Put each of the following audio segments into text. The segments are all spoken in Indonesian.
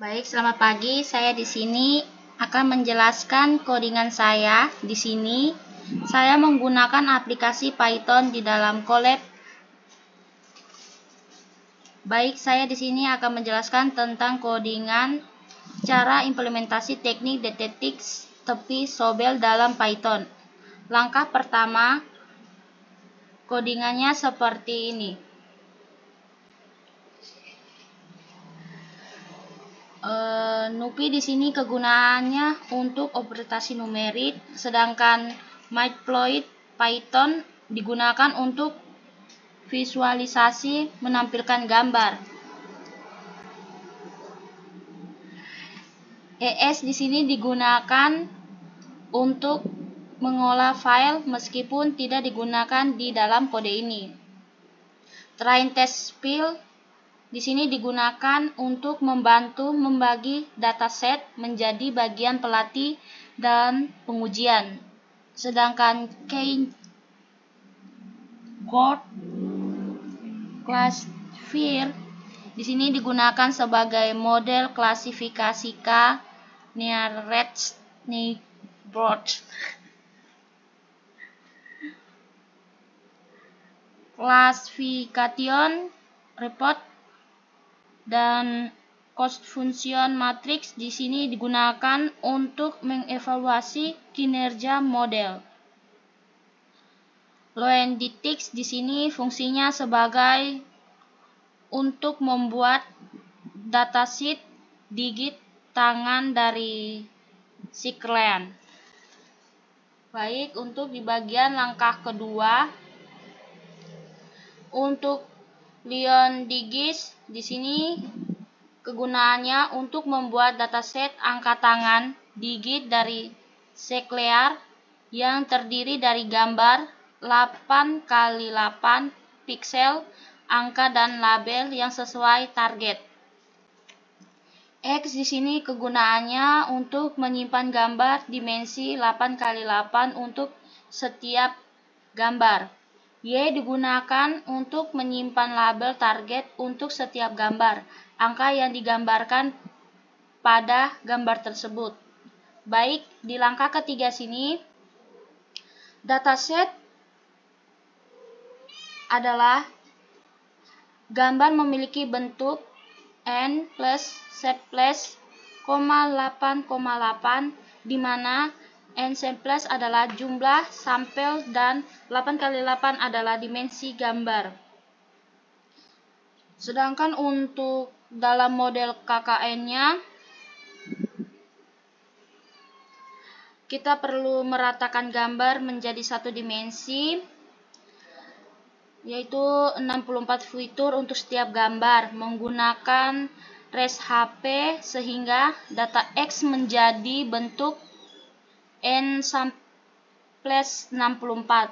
Baik, selamat pagi. Saya di sini akan menjelaskan codingan saya. Di sini saya menggunakan aplikasi Python di dalam Colab. Baik, saya di sini akan menjelaskan tentang codingan cara implementasi teknik detektif tepi sobel dalam Python. Langkah pertama, codingannya seperti ini. NumPy di sini kegunaannya untuk operasi numerik, sedangkan Matplotlib Python digunakan untuk visualisasi menampilkan gambar. ES di sini digunakan untuk mengolah file meskipun tidak digunakan di dalam kode ini. Train test field di sini digunakan untuk membantu membagi dataset menjadi bagian pelatih dan pengujian. Sedangkan keyword classifier di sini digunakan sebagai model klasifikasi K-nearest neighbor. Classification report dan cost function matrix di sini digunakan untuk mengevaluasi kinerja model. Loendityx di sini fungsinya sebagai untuk membuat datasheet digit tangan dari Shellclan. Baik, untuk di bagian langkah kedua, untuk Loendityx di sini kegunaannya untuk membuat dataset angka tangan digit dari Shellclan yang terdiri dari gambar 8x8 pixel, angka dan label yang sesuai target. X di sini kegunaannya untuk menyimpan gambar dimensi 8x8 untuk setiap gambar. Y digunakan untuk menyimpan label target untuk setiap gambar, angka yang digambarkan pada gambar tersebut. Baik, di langkah ketiga sini, dataset adalah gambar memiliki bentuk n plus z plus, 8,8, di mana n samples adalah jumlah sampel dan 8x8 adalah dimensi gambar. Sedangkan untuk dalam model KKN-nya, kita perlu meratakan gambar menjadi satu dimensi, yaitu 64 fitur untuk setiap gambar menggunakan REST-HP sehingga data X menjadi bentuk n samples 64.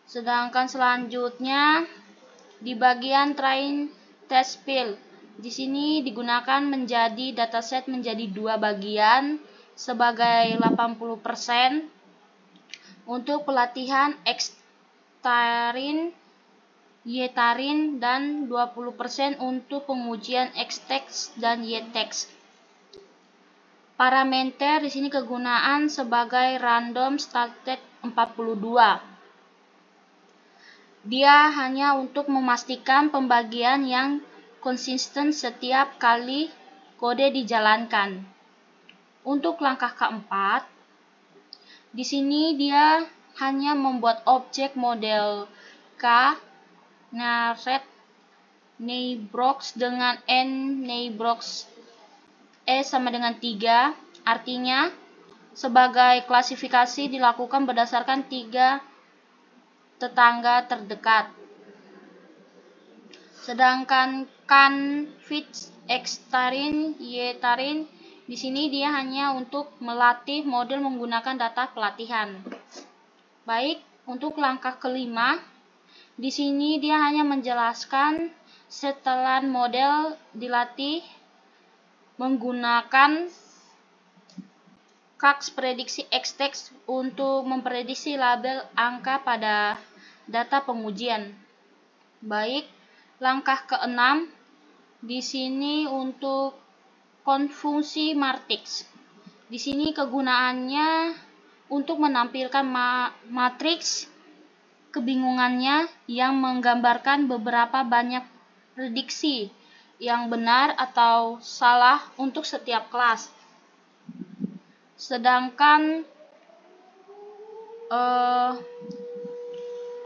Sedangkan selanjutnya di bagian train test field, di sini digunakan menjadi dataset menjadi dua bagian sebagai 80% untuk pelatihan X-tarin, Y-tarin, dan 20% untuk pengujian X-text dan Y-text. Parameter di sini kegunaan sebagai random started 42. Dia hanya untuk memastikan pembagian yang konsisten setiap kali kode dijalankan. Untuk langkah keempat, di sini dia hanya membuat objek model K-nearest neighbors dengan n neighbors sama dengan 3. Artinya, sebagai klasifikasi dilakukan berdasarkan 3 tetangga terdekat. Sedangkan Canvas X-tarin, Y-tarin di sini dia hanya untuk melatih model menggunakan data pelatihan. Baik, untuk langkah kelima, di sini dia hanya menjelaskan setelan model dilatih menggunakan KAX prediksi X-text untuk memprediksi label angka pada data pengujian. Baik, langkah ke-6 di sini untuk konfungsi matriks. Di sini kegunaannya untuk menampilkan matriks kebingungannya yang menggambarkan beberapa banyak prediksi yang benar atau salah untuk setiap kelas. Sedangkan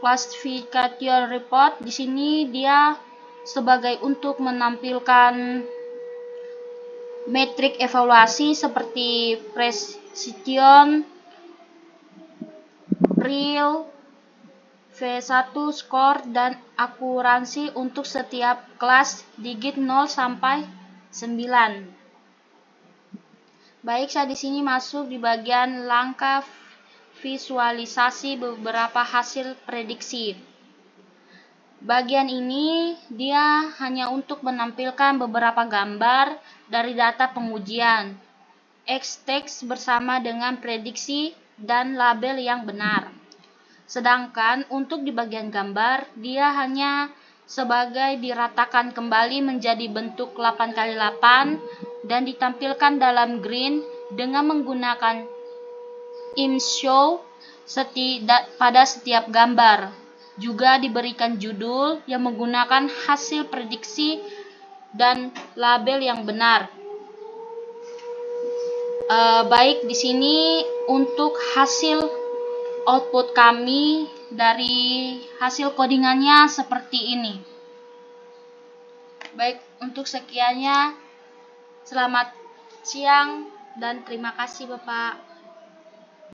classification report di sini dia sebagai untuk menampilkan metrik evaluasi seperti precision, real, V1 skor, dan akurasi untuk setiap kelas digit 0 sampai 9. Baik, saya di sini masuk di bagian langkah visualisasi beberapa hasil prediksi. Bagian ini dia hanya untuk menampilkan beberapa gambar dari data pengujian, X-text bersama dengan prediksi dan label yang benar. Sedangkan untuk di bagian gambar, dia hanya sebagai diratakan kembali menjadi bentuk 8x8 dan ditampilkan dalam green dengan menggunakan ImShow pada setiap gambar. Juga diberikan judul yang menggunakan hasil prediksi dan label yang benar. Baik, di sini untuk hasil output kami dari hasil codingannya seperti ini. Baik, untuk sekiannya, selamat siang dan terima kasih Bapak.